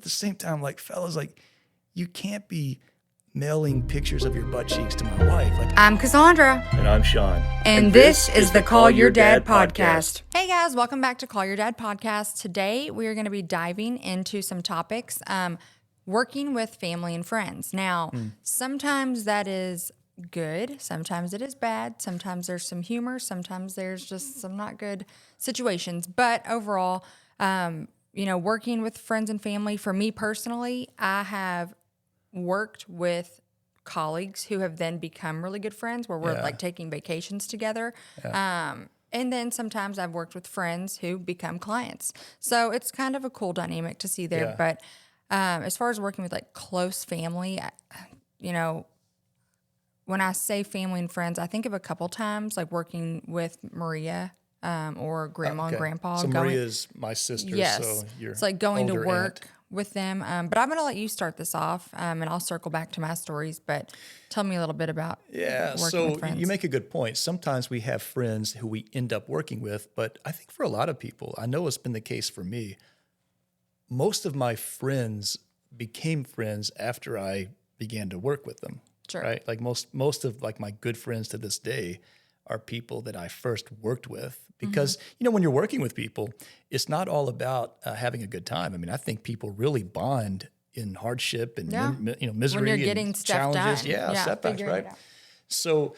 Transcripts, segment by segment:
the same time, like, fellas, like, you can't be mailing pictures of your butt cheeks to my wife. Like, I'm Cassandra. and I'm Shawn. And this is the Call Your Dad podcast. Hey guys, welcome back to Call Your Dad podcast. Today we are going to be diving into some topics, working with family and friends. Now, sometimes that is good, sometimes it is bad, sometimes there's some humor, sometimes there's just some not good situations. But overall, working with friends and family, for me personally, I have worked with colleagues who have then become really good friends where we're like taking vacations together. And then sometimes I've worked with friends who become clients. So it's kind of a cool dynamic to see there. But as far as working with like close family, when I say family and friends, I think of a couple times like working with Maria or grandma and grandpa. So Maria's my sister. Yes. So you're it's like going to work aunt. with them. But I'm going to let you start this off, and I'll circle back to my stories. But tell me a little bit about working with friends. You make a good point. Sometimes we have friends who we end up working with, but I think for a lot of people, I know it's been the case for me, most of my friends became friends after I began to work with them. Sure. Right? Like most of like my good friends to this day are people that I first worked with because, when you're working with people, it's not all about having a good time. I mean, I think people really bond in hardship and misery when you're getting and stuff challenges. done. Setbacks, right? So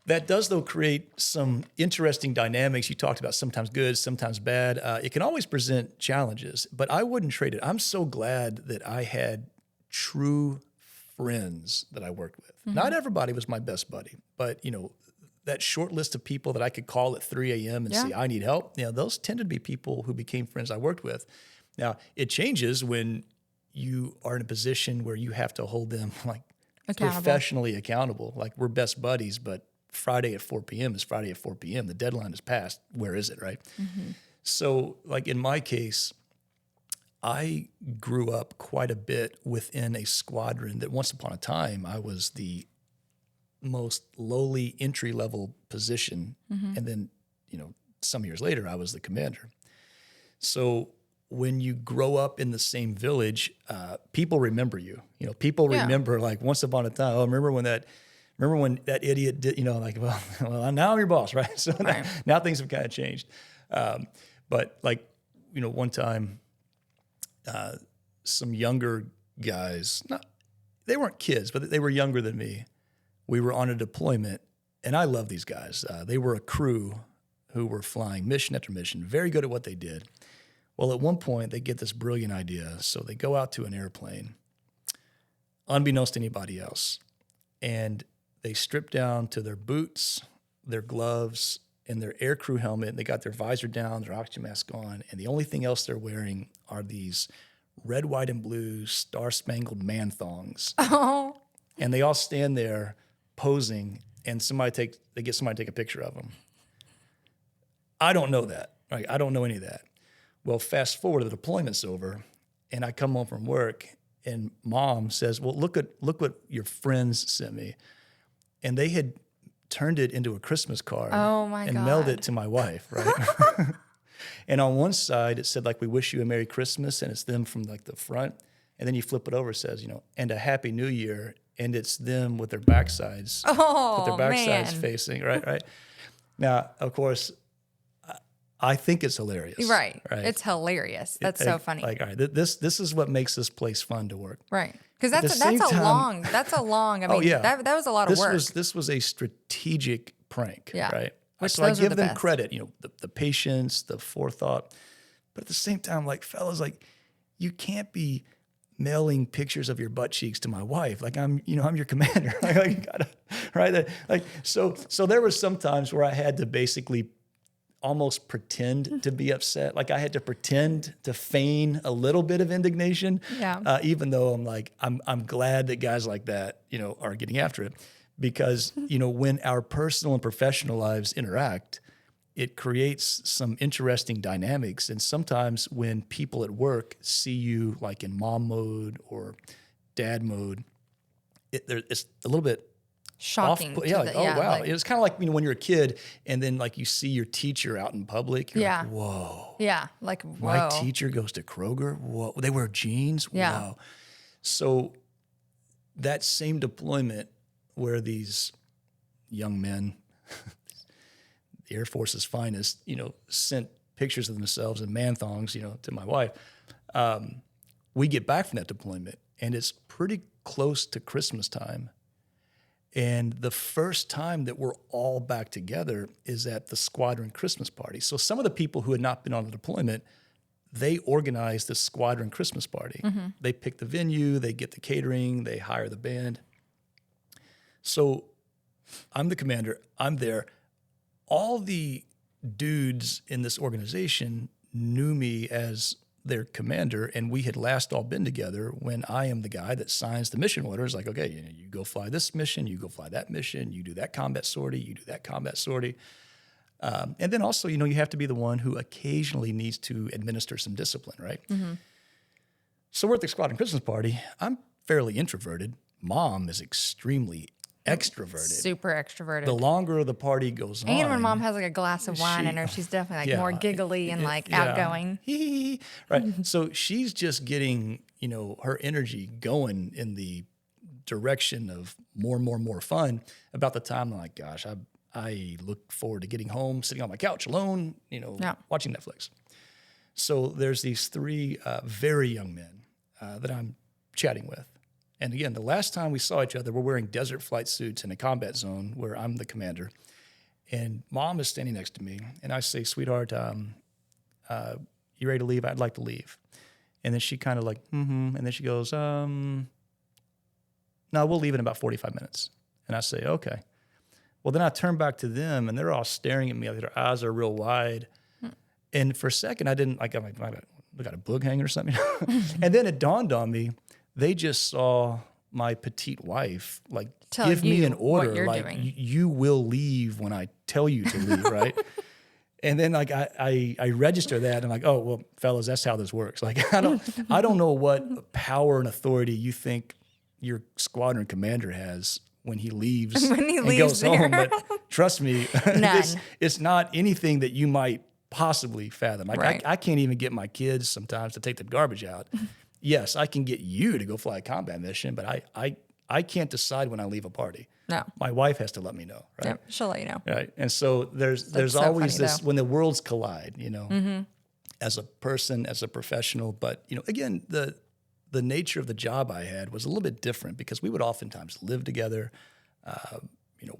that does, though, create some interesting dynamics. You talked about sometimes good, sometimes bad. It can always present challenges, but I wouldn't trade it. I'm so glad that I had true friends that I worked with. Not everybody was my best buddy, but, that short list of people that I could call at 3 a.m. and say, I need help, those tended to be people who became friends I worked with. Now, it changes when you are in a position where you have to hold them like professionally accountable. Like we're best buddies, but Friday at 4 p.m. is Friday at 4 p.m. The deadline is passed. Where is it, right? So like in my case, I grew up quite a bit within a squadron that once upon a time I was the most lowly entry-level position. And then, some years later, I was the commander. So when you grow up in the same village, people remember you. People remember like once upon a time, remember when that idiot did, well, now I'm your boss, right? So now things have kind of changed. But like, one time, some younger guys, they weren't kids, but they were younger than me. We were on a deployment, and I love these guys. They were a crew who were flying mission after mission, very good at what they did. Well, at one point, they get this brilliant idea. So they go out to an airplane, unbeknownst to anybody else, and they strip down to their boots, their gloves, and their aircrew helmet. And they got their visor down, their oxygen mask on, and the only thing else they're wearing are these red, white, and blue star-spangled man thongs. Oh. And they all stand there posing, and they get somebody to take a picture of them. I don't know that. Right? I don't know any of that. Well, fast forward, the deployment's over, and I come home from work, and Mom says, "Well, look what your friends sent me," and they had turned it into a Christmas card and mailed it to my wife. Right? And on one side it said like, "We wish you a Merry Christmas," and it's them from like the front, and then you flip it over, it says, "And a Happy New Year." And it's them with their backsides, facing, right? Now, of course, I think it's hilarious. Right. It's hilarious. That's so funny. Like, all right, this is what makes this place fun to work. Right. Because that's a long. I mean, that was a lot of work. This was a strategic prank, right? Which so I those are give the them best. credit, the patience, the forethought. But at the same time, like, fellas, like, you can't be mailing pictures of your butt cheeks to my wife. Like I'm your commander. Right? Like, so there were some times where I had to basically almost pretend to be upset. Like I had to pretend to feign a little bit of indignation. Even though I'm glad that guys like that, are getting after it because, when our personal and professional lives interact, it creates some interesting dynamics. And sometimes when people at work see you like in mom mode or dad mode, it's a little bit shocking. Yeah, like, oh wow. It was kind of like when you're a kid and then like you see your teacher out in public. You're like, whoa. Yeah, like whoa. My teacher goes to Kroger. Whoa. They wear jeans. Yeah. Wow. So that same deployment where these young men, the Air Force's finest, sent pictures of themselves in man thongs, to my wife. We get back from that deployment and it's pretty close to Christmas time. And the first time that we're all back together is at the squadron Christmas party. So some of the people who had not been on the deployment, they organize the squadron Christmas party. Mm-hmm. They pick the venue, they get the catering, they hire the band. So I'm the commander, I'm there. All the dudes in this organization knew me as their commander, and we had last all been together when I am the guy that signs the mission orders. Like, okay, you go fly this mission, you go fly that mission, you do that combat sortie, you do that combat sortie. And then also, you have to be the one who occasionally needs to administer some discipline, right? Mm-hmm. So we're at the squadron Christmas party. I'm fairly introverted. Mom is extremely extroverted. Super extroverted. The longer the party goes on. And when mom has like a glass of wine in her, she's definitely like more giggly and outgoing. Right. So she's just getting, her energy going in the direction of more fun. About the time I'm like, gosh, I look forward to getting home, sitting on my couch alone, watching Netflix. So there's these three very young men that I'm chatting with. And again, the last time we saw each other, we're wearing desert flight suits in a combat zone where I'm the commander. And mom is standing next to me. And I say, sweetheart, you ready to leave? I'd like to leave. And then she kind of like, mm-hmm. And then she goes, no, we'll leave in about 45 minutes. And I say, okay. Well, then I turn back to them and they're all staring at me. Like their eyes are real wide. And for a second, I didn't, like, I'm like, I got a boog hanging or something. And then it dawned on me, they just saw my petite wife, like, give me an order, like, you will leave when I tell you to leave, right? And then, like, I register that, and I'm like, oh, well, fellas, that's how this works. Like, I don't know what power and authority you think your squadron commander has when he leaves and goes home, but trust me, it's not anything that you might possibly fathom. Like, I can't even get my kids sometimes to take the garbage out. Yes, I can get you to go fly a combat mission, but I can't decide when I leave a party. No. My wife has to let me know, right? Yep, she'll let you know. Right. And so there's so always funny, this, though. when the worlds collide, mm-hmm. as a person, as a professional, but, again, the nature of the job I had was a little bit different because we would oftentimes live together.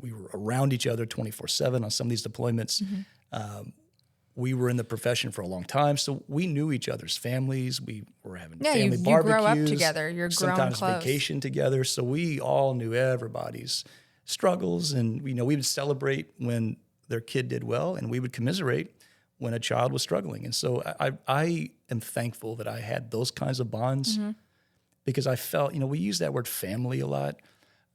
We were around each other 24/7 on some of these deployments. Mm-hmm. We were in the profession for a long time, so we knew each other's families. We were having family barbecues. You grow up together. You're grown sometimes close. Vacation together. So we all knew everybody's struggles, and we would celebrate when their kid did well, and we would commiserate when a child was struggling. And so I am thankful that I had those kinds of bonds mm-hmm. because I felt, we use that word family a lot.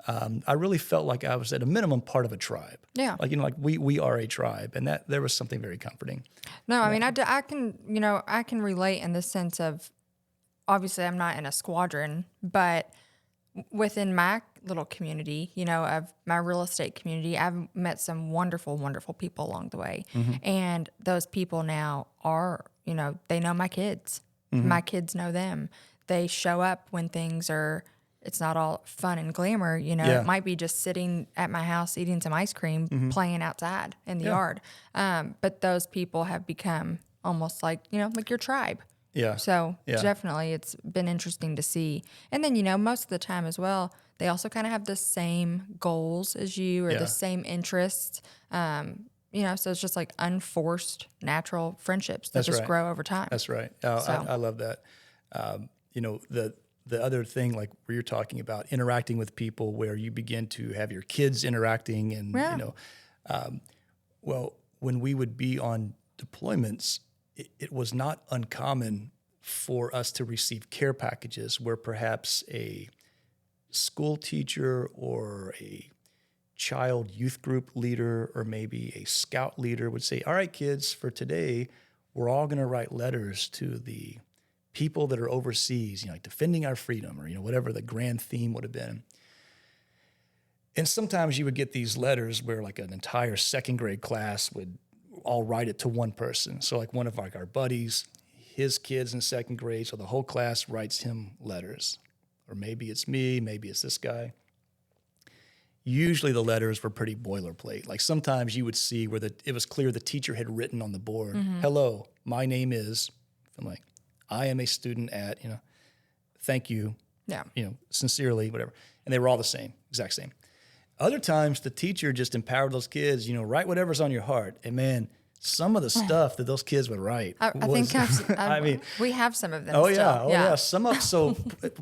I really felt like I was at a minimum part of a tribe. Yeah. Like we are a tribe, and that there was something very comforting. No, I mean, I can relate in the sense of, obviously I'm not in a squadron, but within my little community, of my real estate community, I've met some wonderful, wonderful people along the way. Mm-hmm. And those people now are, they know my kids. Mm-hmm. My kids know them. They show up when things are, it's not all fun and glamour, It might be just sitting at my house eating some ice cream, mm-hmm. playing outside in the yard. But those people have become almost like, like your tribe. Yeah. So definitely it's been interesting to see. And then, most of the time as well, they also kind of have the same goals as you or the same interests. So it's just like unforced, natural friendships that just grow over time. That's right. I love that. The other thing, like where you're talking about interacting with people, where you begin to have your kids interacting, and when we would be on deployments, it was not uncommon for us to receive care packages where perhaps a school teacher or a child youth group leader or maybe a scout leader would say, all right, kids, for today, we're all going to write letters to the people that are overseas, like defending our freedom or, whatever the grand theme would have been. And sometimes you would get these letters where like an entire second grade class would all write it to one person. So like one of our buddies, his kids in second grade, so the whole class writes him letters. Or maybe it's me, maybe it's this guy. Usually the letters were pretty boilerplate. Like sometimes you would see where it was clear the teacher had written on the board, hello, my name is, I'm like, I am a student at, thank you, sincerely, whatever. And they were all the same, exact same. Other times the teacher just empowered those kids, write whatever's on your heart. And man, some of the stuff that those kids would write. I think I mean, we have some of them. Oh, still. yeah.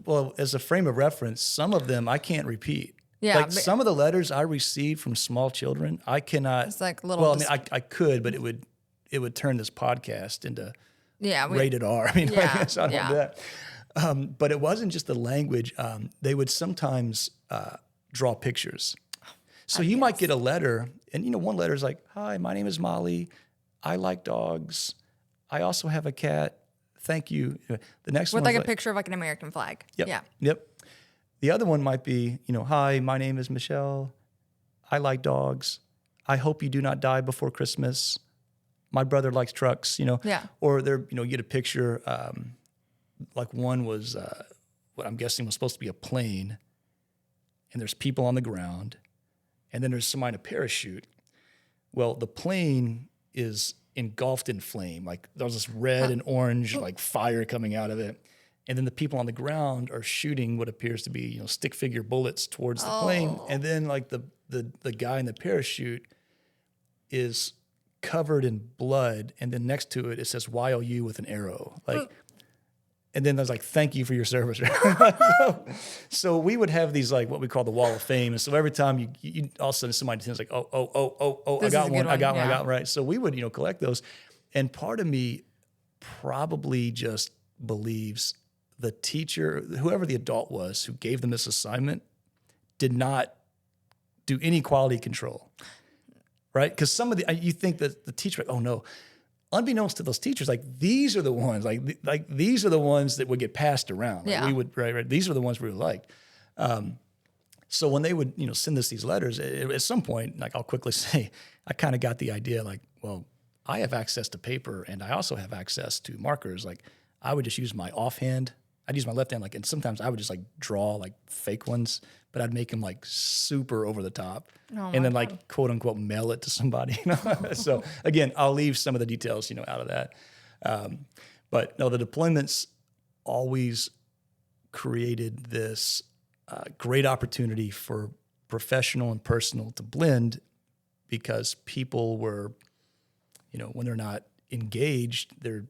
Well, as a frame of reference, some of them I can't repeat. Yeah, like some of the letters I received from small children, I cannot. It's like little. Well, I could, but it would turn this podcast into rated R. I mean, so I don't do that. But it wasn't just the language. They would sometimes draw pictures. So you might get a letter, and one letter is like, "Hi, my name is Molly. I like dogs. I also have a cat. Thank you." The next one with like a picture of like an American flag. Yep, Yeah. Yep. The other one might be, "Hi, my name is Michelle. I like dogs. I hope you do not die before Christmas. My brother likes trucks." Yeah. Or there, you get a picture. Like one was what I'm guessing was supposed to be a plane, and there's people on the ground. And then there's somebody in a parachute. Well, the plane is engulfed in flame. Like there's this red and orange like fire coming out of it. And then the people on the ground are shooting what appears to be, stick figure bullets towards the plane. And then like the guy in the parachute is covered in blood. And then next to it, it says YOU with an arrow. Like, and then there's like, "Thank you for your service." So we would have these like what we call the Wall of Fame. And so every time you all of a sudden somebody thinks like, oh, I got one, I got one, right? So we would, collect those. And part of me probably just believes the teacher, whoever the adult was who gave them this assignment, did not do any quality control, right? Because some of you think that the teacher, oh no, unbeknownst to those teachers, like these are the ones, like these are the ones that would get passed around. Like we would, right. These are the ones we would like. So when they would, send us these letters, at some point, like I'll quickly say, I kind of got the idea, like, well, I have access to paper and I also have access to markers. Like I would just use my offhand. I'd use my left hand, and sometimes I would just like draw like fake ones, but I'd make them like super over the top, and then like quote unquote mail it to somebody. So again, I'll leave some of the details out of that. But no, the deployments always created this great opportunity for professional and personal to blend, because people were, when they're not engaged, they're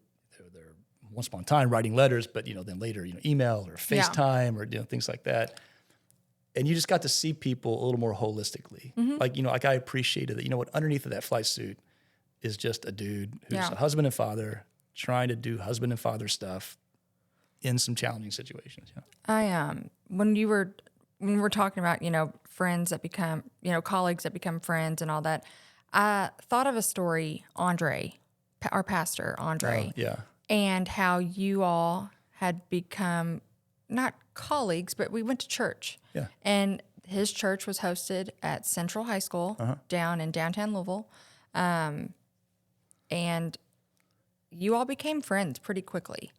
once upon a time writing letters, but then later email or FaceTime or things like that. And you just got to see people a little more holistically. Like I appreciated that. What underneath of that flight suit is just a dude who's a husband and father trying to do husband and father stuff in some challenging situations. When we're talking about friends that become colleagues that become friends and all that, I thought of a story, Andre, our pastor Andre. And how you all had become not colleagues, but we went to church. Yeah. And his church was hosted at Central High School down in downtown Louisville. And you all became friends pretty quickly.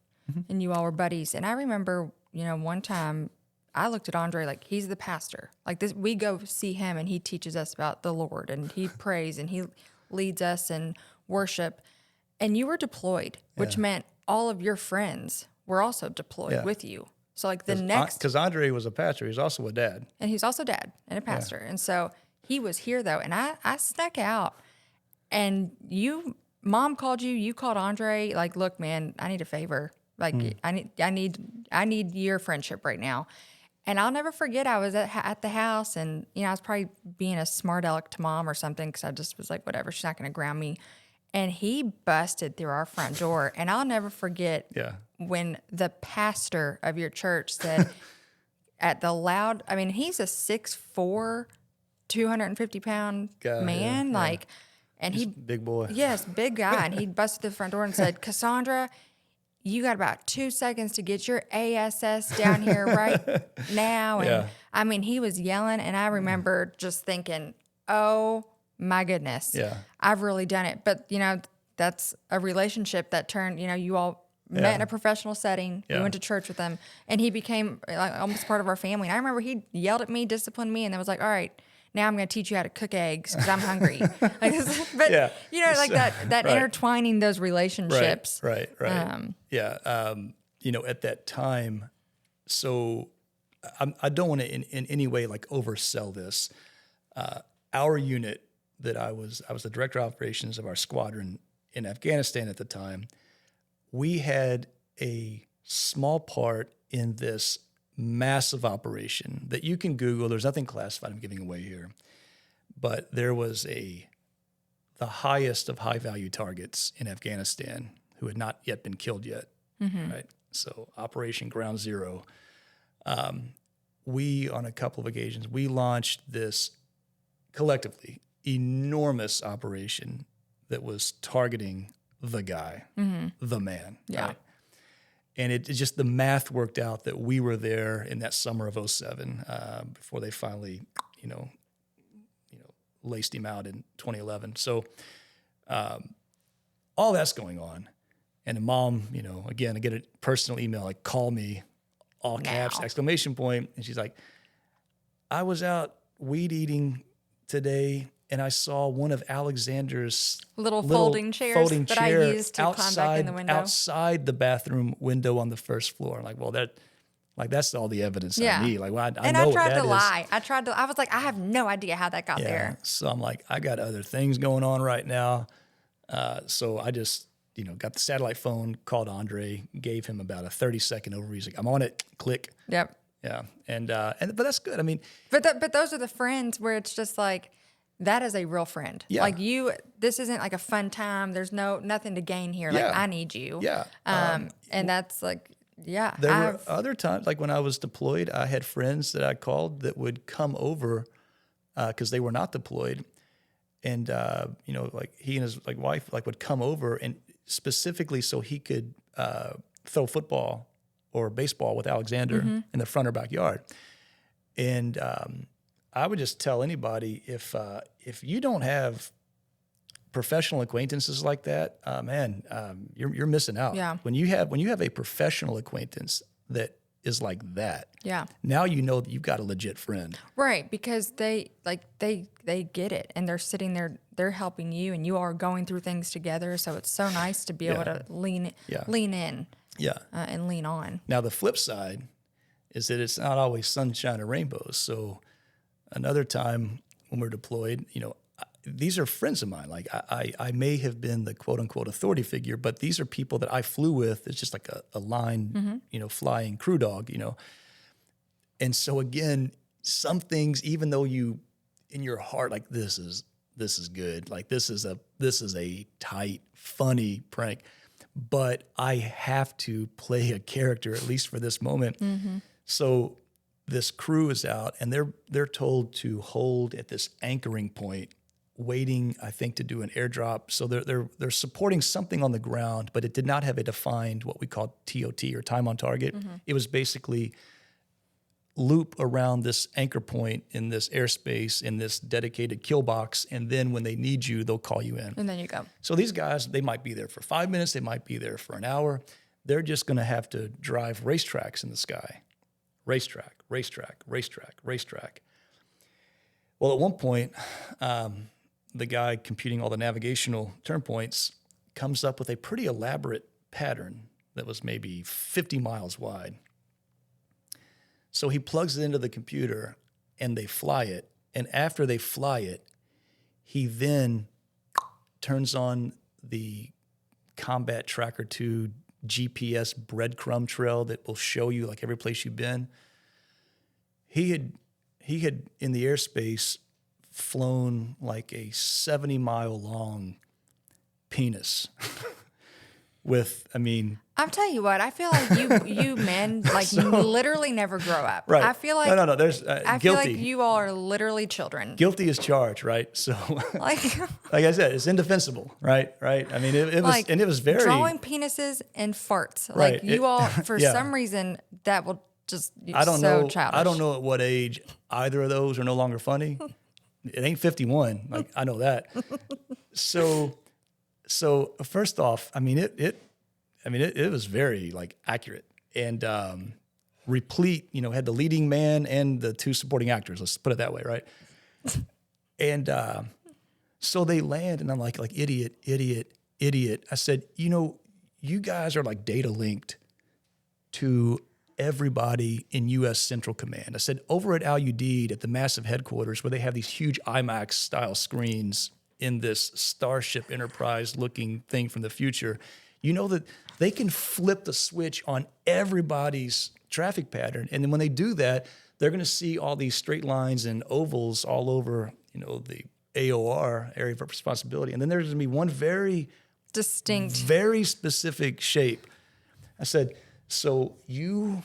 And you all were buddies. And I remember, one time I looked at Andre like he's the pastor. Like this, we go see him and he teaches us about the Lord and he prays and he leads us in worship. And you were deployed, which meant all of your friends were also deployed with you. So like because Andre was a pastor, he's also a dad. And he's also dad and a pastor. And so he was here though. And I snuck out and mom called you, you called Andre, like, "Look, man, I need a favor. Like I need your friendship right now." And I'll never forget, I was at the house and, I was probably being a smart aleck to mom or something. Cause I just was like, whatever, she's not going to ground me. And he busted through our front door. And I'll never forget when the pastor of your church said at the loud, he's a 6'4", 250-pound man. And he's a big boy. Yes, big guy. And he busted the front door and said, "Cassandra, you got about 2 seconds to get your ASS down here right now. And I mean, he was yelling, and I remember just thinking, oh my goodness, I've really done it. But, you know, that's a relationship that turned, you know, you all met in a professional setting. We went to church with him, and he became like almost part of our family. And I remember he yelled at me, disciplined me, and then was like, all right, now I'm going to teach you how to cook eggs because I'm hungry. But, you know, like that intertwining those relationships. Right. You know, at that time, so I don't want to in any way like oversell this. Our unit that I was the director of operations of our squadron in Afghanistan at the time. We had a small part in this massive operation that you can Google. There's nothing classified I'm giving away here, but there was the highest of high value targets in Afghanistan who had not yet been killed yet. Right. So Operation Ground Zero. We, on a couple of occasions, we launched this collectively enormous operation that was targeting the guy, the man. Yeah. Right? And it just, the math worked out that we were there in that summer of 2007 before they finally, you know, laced him out in 2011. So all that's going on. And the mom, you know, again, I get a personal email, like, call me, all caps, exclamation point. And she's like, I was out weed eating today, and I saw one of Alexander's little folding chairs that I used to climb back in the window. Outside the bathroom window on the first floor. Like, well, that's all the evidence I need. Like, well, I know what that is. And I tried to lie. I was like, I have no idea how that got there. So I'm like, I got other things going on right now. So I just, you know, got the satellite phone, called Andre, gave him about a 30-second overview. He's like, I'm on it. Click. Yep. Yeah. But that's good. I mean, but those are the friends where it's just like, that is a real friend. Yeah. Like this isn't like a fun time. There's nothing to gain here. Like, I need you. Yeah. And that's like, there were other times, like when I was deployed, I had friends that I called that would come over because they were not deployed. And, you know, like he and his wife would come over, and specifically so he could throw football or baseball with Alexander in the front or backyard. And I would just tell anybody, if you don't have professional acquaintances like that, man, you're missing out. Yeah. When you have a professional acquaintance that is like that, now you know that you've got a legit friend. Right, because they get it, and they're sitting there, they're helping you, and you are going through things together. So it's so nice to be able to lean in, and lean on. Now the flip side is that it's not always sunshine and rainbows. So another time when we're deployed, you know, these are friends of mine. Like I may have been the quote unquote authority figure, but these are people that I flew with. It's just like a line, you know, flying crew dog, you know. And so again, some things, even though you in your heart, like this is good. Like this is a tight, funny prank, but I have to play a character, at least for this moment. So this crew is out, and they're told to hold at this anchoring point, waiting, I think, to do an airdrop. So they're supporting something on the ground, but it did not have a defined what we call TOT, or time on target. It was basically loop around this anchor point in this airspace, in this dedicated kill box, and then when they need you, they'll call you in. And then you go. So these guys, they might be there for 5 minutes, they might be there for an hour. They're just going to have to drive racetracks in the sky. Racetrack. Well, at one point, the guy computing all the navigational turn points comes up with a pretty elaborate pattern that was maybe 50 miles wide. So he plugs it into the computer, and they fly it. And after they fly it, he then turns on the Combat Tracker 2 GPS breadcrumb trail that will show you like every place you've been. He had in the airspace flown like a 70-mile long penis with, I mean, I'll tell you what, I feel like you men, like, literally never grow up. Right. I feel like... No. There's I guilty. feel like you all are literally children. Guilty as charged, right? So, Like... like I said, it's indefensible, right? I mean, it was, and it was very... Drawing penises and farts. Right. Like, you all, for Yeah. some reason, that will just... I don't so know. childish. I don't know at what age either of those are no longer funny. It ain't 51. Like, I know that. So first off, I mean, it was very like accurate and replete. You know, had the leading man and the two supporting actors. Let's put it that way, right? And so they land, and I'm like idiot. I said, you know, you guys are like data linked to everybody in U.S. Central Command. I said, over at Al Udeid at the massive headquarters where they have these huge IMAX style screens in this Starship Enterprise looking thing from the future, you know that they can flip the switch on everybody's traffic pattern. And then when they do that, they're going to see all these straight lines and ovals all over, you know, the AOR, area of responsibility. And then there's going to be one very distinct, very specific shape. I said, so you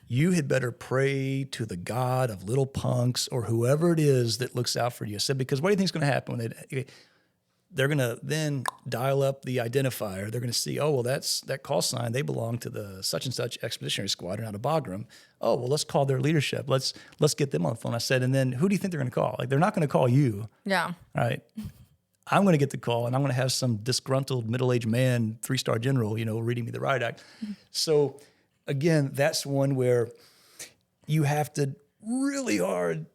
had better pray to the God of little punks or whoever it is that looks out for you. I said, because what do you think is going to happen when they're going to then dial up the identifier? They're going to see, oh, well, that's that call sign. They belong to the such and such expeditionary squadron out of Bagram. Oh, well, let's call their leadership. Let's get them on the phone. I said, and then who do you think they're going to call? Like, they're not going to call you. yeah. Right. I'm going to get the call, and I'm going to have some disgruntled middle-aged man, 3-star general, you know, reading me the riot act. So, again, that's one where you have to really hard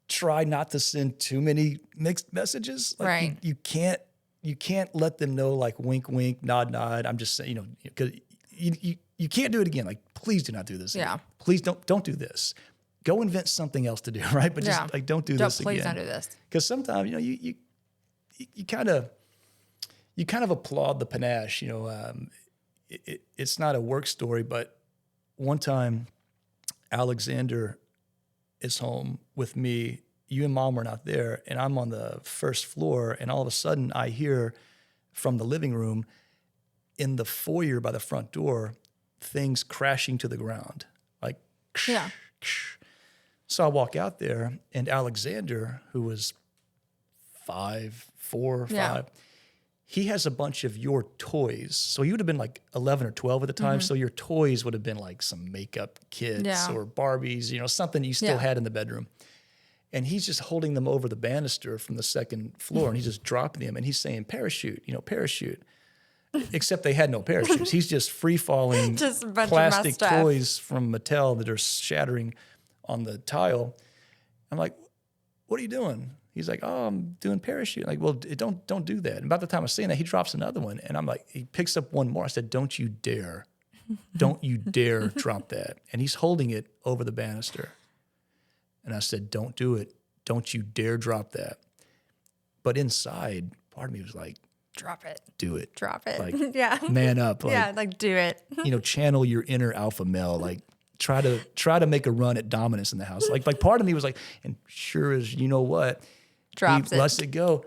try not to send too many mixed messages. Like Right. You can't let them know, like, wink, wink, nod, nod. I'm just saying, you know, because you can't do it again. Like, please do not do this again. Yeah. Please don't do this. Go invent something else to do, right? But just like don't do this again. Please don't do this. Because sometimes, you know, you kind of applaud the panache. You know, it's not a work story, but one time Alexander is home with me. You and Mom were not there, and I'm on the first floor, and all of a sudden I hear from the living room in the foyer by the front door things crashing to the ground, like Yeah. So I walk out there, and Alexander, who was 4 or 5, Yeah. he has a bunch of your toys. So you would have been like 11 or 12 at the time. So your toys would have been like some makeup kits Yeah. or Barbies, you know, something you still Yeah. had in the bedroom. And he's just holding them over the banister from the second floor, and he's just dropping them, and he's saying, parachute, you know, parachute. Except they had no parachutes. He's just free-falling Just a bunch of plastic messed up. toys from Mattel that are shattering on the tile. I'm like, what are you doing? He's like, oh, I'm doing parachute. Like, well, don't do that. And about the time I was saying that, he drops another one. And I'm like, he picks up one more. I said, don't you dare drop that. And he's holding it over the banister. And I said, don't do it. Don't you dare drop that. But inside, part of me was like, Drop it. do it. Drop it. Like, yeah. Man up. Like, Yeah. Like, do it. you know, channel your inner alpha male. Like, try to make a run at dominance in the house. Like part of me was like, and sure as you know what, Drops he lets it go.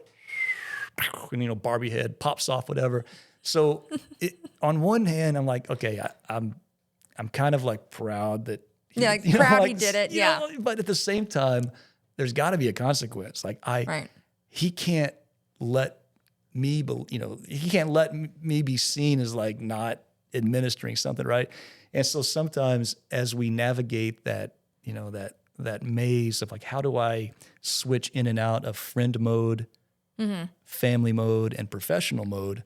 And, you know, Barbie head pops off, whatever. So on one hand, I'm like, okay, I'm kind of like proud that he, Yeah, like, you know, proud he like, did it, you yeah. know, but at the same time, there's got to be a consequence. Like Right. he can't let me, you know, he can't let me be seen as like not administering something, right? And so sometimes as we navigate that, you know, that maze of like, how do I switch in and out of friend mode, family mode, and professional mode,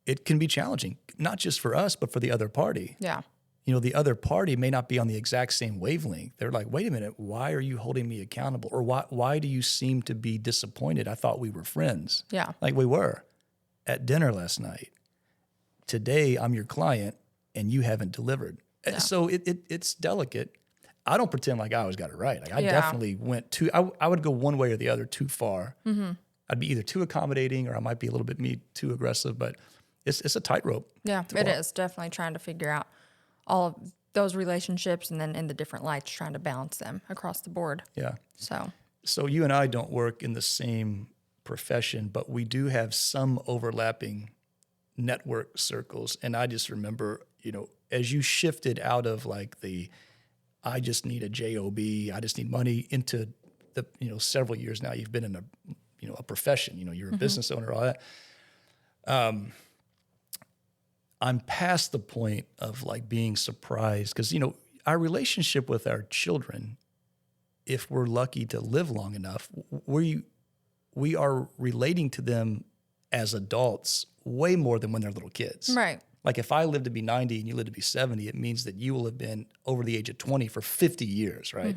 it can be challenging, not just for us, but for the other party. Yeah. You know, the other party may not be on the exact same wavelength. They're like, wait a minute, why are you holding me accountable? Or why do you seem to be disappointed? I thought we were friends. Yeah. Like we were at dinner last night. Today, I'm your client, and you haven't delivered. Yeah. So it's delicate. I don't pretend like I always got it right. Like I Yeah. definitely went I would go one way or the other too far. I'd be either too accommodating or I might be a little bit too aggressive, but it's a tightrope. Yeah, to it walk. is definitely trying to figure out all of those relationships and then in the different lights, trying to balance them across the board. Yeah. So you and I don't work in the same profession, but we do have some overlapping network circles. And I just remember, as you shifted out of like I just need a job, I just need money, into the, several years now you've been in a profession, you're a business owner, all that. I'm past the point of like being surprised because, our relationship with our children, if we're lucky to live long enough, we are relating to them as adults way more than when they're little kids. Right. Like if I live to be 90 and you live to be 70, it means that you will have been over the age of 20 for 50 years, right?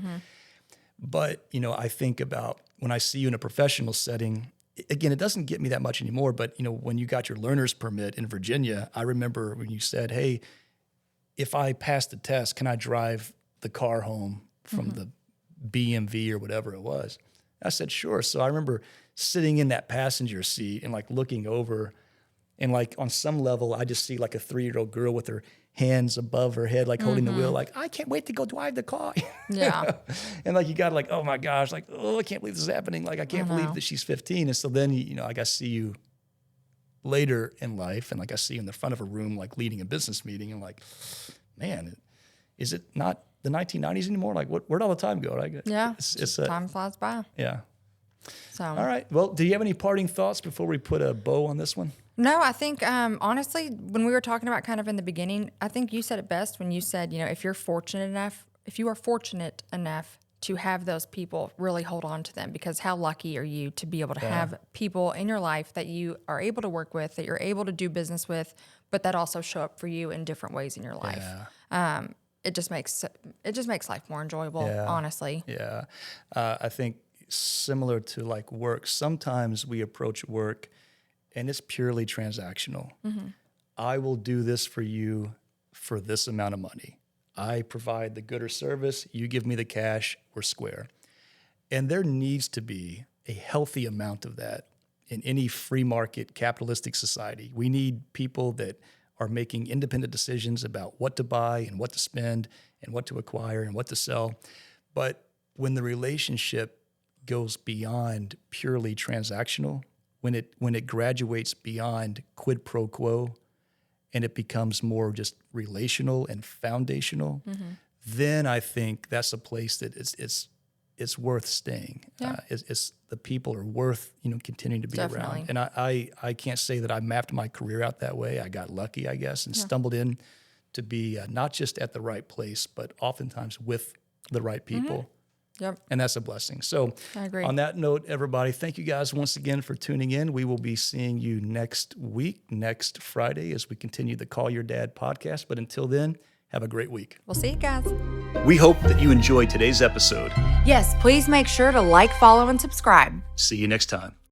But, I think about when I see you in a professional setting, again, it doesn't get me that much anymore, but, when you got your learner's permit in Virginia, I remember when you said, hey, if I pass the test, can I drive the car home from the BMV or whatever it was? I said, sure. So I remember sitting in that passenger seat and like looking over, and like on some level, I just see like a 3-year-old girl with her hands above her head, like holding the wheel, like, I can't wait to go drive the car. Yeah. And like, you got like, oh my gosh, like, oh, I can't believe this is happening. Like, I can't believe that she's 15. And so then, like I see you later in life, and like I see you in the front of a room, like leading a business meeting, and like, man, is it not the 1990s anymore? Like, where'd all the time go? Like, Yeah. it's Time flies by. yeah. So. All right. Well, do you have any parting thoughts before we put a bow on this one? No, I think honestly, when we were talking about kind of in the beginning, I think you said it best when you said, if you are fortunate enough to have those people, really hold on to them, because how lucky are you to be able to have people in your life that you are able to work with, that you're able to do business with, but that also show up for you in different ways in your life. Yeah. It just makes life more enjoyable, honestly. Yeah. I think similar to like work, sometimes we approach work and it's purely transactional. I will do this for you for this amount of money. I provide the good or service, you give me the cash, we're square. And there needs to be a healthy amount of that in any free market capitalistic society. We need people that are making independent decisions about what to buy and what to spend and what to acquire and what to sell. But when the relationship goes beyond purely transactional, when it graduates beyond quid pro quo, and it becomes more just relational and foundational, then I think that's a place that it's worth staying. Yeah. It's the people are worth continuing to be around. And I can't say that I mapped my career out that way. I got lucky, I guess, and stumbled in to be not just at the right place, but oftentimes with the right people. Yep. And that's a blessing. So I agree. On that note, everybody, thank you guys once again for tuning in. We will be seeing you next week, next Friday, as we continue the Call Your Dad podcast. But until then, have a great week. We'll see you guys. We hope that you enjoyed today's episode. Yes, please make sure to like, follow, and subscribe. See you next time.